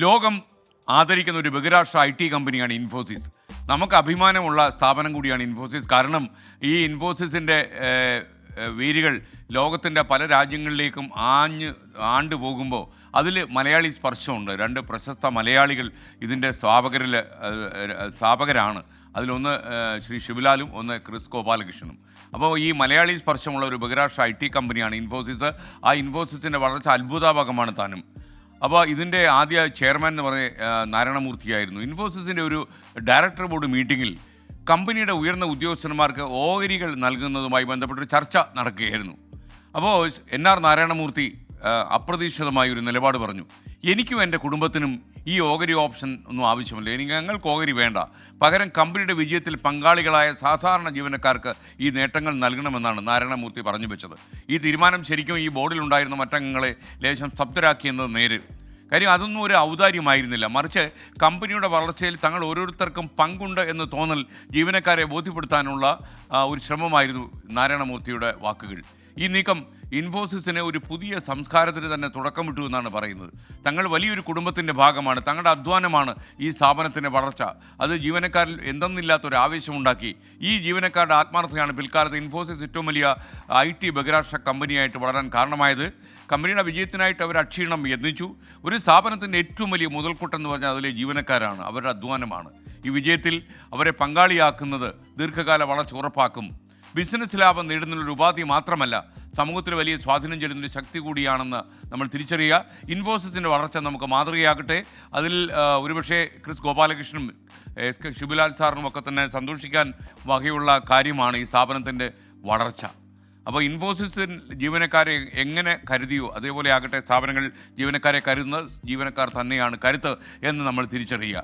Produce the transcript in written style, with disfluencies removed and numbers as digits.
ലോകം ആദരിക്കുന്ന ഒരു ബഹിരാഷ്ട്ര ഐ ടി കമ്പനിയാണ് ഇൻഫോസിസ്. നമുക്ക് അഭിമാനമുള്ള സ്ഥാപനം കൂടിയാണ് ഇൻഫോസിസ്. കാരണം ഈ ഇൻഫോസിസിൻ്റെ വേരുകൾ ലോകത്തിൻ്റെ പല രാജ്യങ്ങളിലേക്കും ആണ്ടു പോകുമ്പോൾ അതിൽ മലയാളി സ്പർശമുണ്ട്. രണ്ട് പ്രശസ്ത മലയാളികൾ ഇതിൻ്റെ സ്ഥാപകരാണ്. അതിലൊന്ന് ശ്രീ ശിവലാലും ഒന്ന് ക്രിസ് ഗോപാലകൃഷ്ണനും. അപ്പോൾ ഈ മലയാളി സ്പർശമുള്ള ഒരു ബഹിരാഷ്ട്ര ഐ ടി കമ്പനിയാണ് ഇൻഫോസിസ്. ആ ഇൻഫോസിസിൻ്റെ വളർച്ച അത്ഭുതാപകമാണ് താനും. അപ്പോൾ ഇതിൻ്റെ ആദ്യ ചെയർമാൻ എന്ന് പറഞ്ഞ നാരായണമൂർത്തിയായിരുന്നു. ഇൻഫോസിസിൻ്റെ ഒരു ഡയറക്ടർ ബോർഡ് മീറ്റിങ്ങിൽ കമ്പനിയുടെ ഉയർന്ന ഉദ്യോഗസ്ഥന്മാർക്ക് ഓഹരികൾ നൽകുന്നതുമായി ബന്ധപ്പെട്ടൊരു ചർച്ച നടക്കുകയായിരുന്നു. അപ്പോൾ NR നാരായണമൂർത്തി അപ്രതീക്ഷിതമായ ഒരു നിലപാട് പറഞ്ഞു. എനിക്കും എൻ്റെ കുടുംബത്തിനും ഈ ഓഹരി ഓപ്ഷൻ ഒന്നും ആവശ്യമില്ല. ഞങ്ങൾക്ക് ഓഹരി വേണ്ട. പകരം കമ്പനിയുടെ വിജയത്തിൽ പങ്കാളികളായ സാധാരണ ജീവനക്കാർക്ക് ഈ നേട്ടങ്ങൾ നൽകണമെന്നാണ് നാരായണമൂർത്തി പറഞ്ഞു വെച്ചത്. ഈ തീരുമാനം ശരിക്കും ഈ ബോർഡിലുണ്ടായിരുന്ന മറ്റംഗങ്ങളെ ലേശം സ്തബ്ധരാക്കിയെന്നത് നേര്. കാര്യം അതൊന്നും ഒരു ഔദാര്യമായിരുന്നില്ല, മറിച്ച് കമ്പനിയുടെ വളർച്ചയിൽ തങ്ങൾ ഓരോരുത്തർക്കും പങ്കുണ്ട് എന്ന് തോന്നൽ ജീവനക്കാരെ ബോധ്യപ്പെടുത്താനുള്ള ഒരു ശ്രമമായിരുന്നു നാരായണമൂർത്തിയുടെ വാക്കുകൾ. ഈ നീക്കം ഇൻഫോസിസിന് ഒരു പുതിയ സംസ്കാരത്തിന് തന്നെ തുടക്കമിട്ടു എന്നാണ് പറയുന്നത്. തങ്ങൾ വലിയൊരു കുടുംബത്തിൻ്റെ ഭാഗമാണ്, തങ്ങളുടെ അധ്വാനമാണ് ഈ സ്ഥാപനത്തിൻ്റെ വളർച്ച. അത് ജീവനക്കാരിൽ എന്തെന്നില്ലാത്തൊരു ആവേശമുണ്ടാക്കി. ഈ ജീവനക്കാരുടെ ആത്മാർത്ഥതയാണ് പിൽക്കാലത്ത് ഇൻഫോസിസ് ഏറ്റവും വലിയ IT ബഹിരാഷ്ട്ര കമ്പനിയായിട്ട് വളരാൻ കാരണമായത്. കമ്പനിയുടെ വിജയത്തിനായിട്ട് അവർ അക്ഷീണം യത്നിച്ചു. ഒരു സ്ഥാപനത്തിൻ്റെ ഏറ്റവും വലിയ മുതൽക്കൂട്ടെന്ന് പറഞ്ഞാൽ അതിലെ ജീവനക്കാരാണ്, അവരുടെ അധ്വാനമാണ്. ഈ വിജയത്തിൽ അവരെ പങ്കാളിയാക്കുന്നത് ദീർഘകാല വളർച്ച ഉറപ്പാക്കും. ബിസിനസ് ലാഭം നേടുന്നതിനൊരു ഉപാധി മാത്രമല്ല, സമൂഹത്തിൽ വലിയ സ്വാധീനം ചെലുന്നൊരു ശക്തി കൂടിയാണെന്ന് നമ്മൾ തിരിച്ചറിയുക. ഇൻഫോസിസിൻ്റെ വളർച്ച നമുക്ക് മാതൃകയാകട്ടെ. അതിൽ ഒരുപക്ഷെ ക്രിസ് ഗോപാലകൃഷ്ണനും ശിവലാൽ സാറിനും ഒക്കെ തന്നെ സന്തോഷിക്കാൻ വകയുള്ള കാര്യമാണ് ഈ സ്ഥാപനത്തിൻ്റെ വളർച്ച. അപ്പോൾ ഇൻഫോസിസ് ജീവനക്കാരെ എങ്ങനെ കരുതിയോ അതേപോലെ ആകട്ടെ, സ്ഥാപനങ്ങൾ ജീവനക്കാരെ കരുതുന്ന ജീവനക്കാർ തന്നെയാണ് കരുത്ത് എന്ന് നമ്മൾ തിരിച്ചറിയുക.